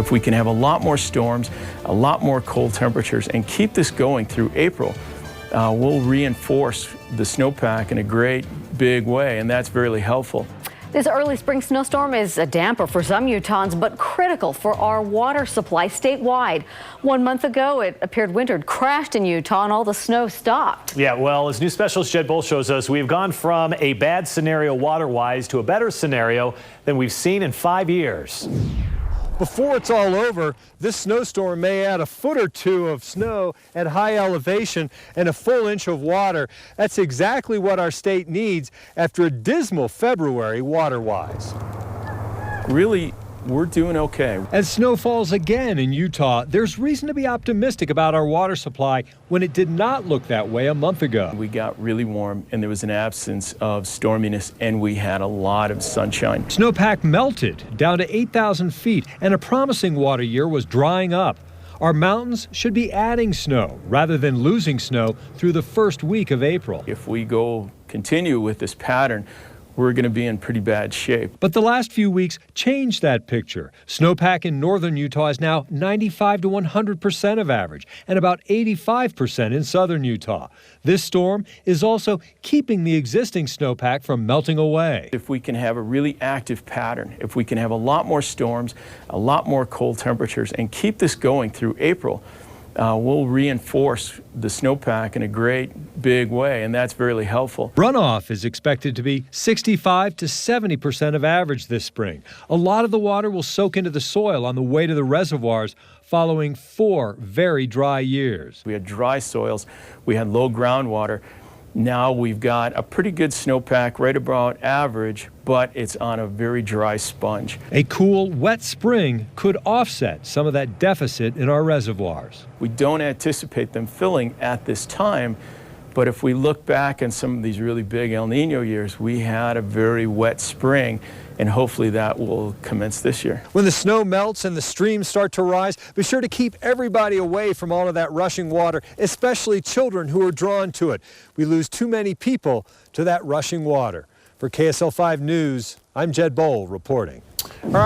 If we can have a lot more storms, a lot more cold temperatures, and keep this going through April, we'll reinforce the snowpack in a great big way, and that's really helpful. This early spring snowstorm is a damper for some Utahns, but critical for our water supply statewide. 1 month ago, it appeared winter had crashed in Utah and all the snow stopped. Yeah, well, as news specialist Jed Boal shows us, we've gone from a bad scenario water-wise to a better scenario than we've seen in 5 years. Before it's all over, this snowstorm may add a foot or two of snow at high elevation and a full inch of water. That's exactly what our state needs after a dismal February water-wise. Really, we're doing okay. As snow falls again in Utah, there's reason to be optimistic about our water supply when it did not look that way a month ago. We got really warm and there was an absence of storminess and we had a lot of sunshine. Snowpack melted down to 8,000 feet and a promising water year was drying up. Our mountains should be adding snow rather than losing snow through the first week of April. If we continue with this pattern, we're going to be in pretty bad shape. But the last few weeks changed that picture. Snowpack in northern Utah is now 95 to 100% of average and about 85% in southern Utah. This storm is also keeping the existing snowpack from melting away. If we can have a really active pattern, if we can have a lot more storms, a lot more cold temperatures, and keep this going through April, we'll reinforce the snowpack in a great big way, and that's really helpful. Runoff is expected to be 65 to 70% of average this spring. A lot of the water will soak into the soil on the way to the reservoirs following 4 very dry years. We had dry soils, we had low groundwater. Now we've got a pretty good snowpack, right about average, but it's on a very dry sponge. A cool, wet spring could offset some of that deficit in our reservoirs. We don't anticipate them filling at this time, but if we look back in some of these really big El Nino years, we had a very wet spring, and hopefully that will commence this year. When the snow melts and the streams start to rise, be sure to keep everybody away from all of that rushing water, especially children who are drawn to it. We lose too many people to that rushing water. For KSL 5 News, I'm Jed Boal reporting. All right.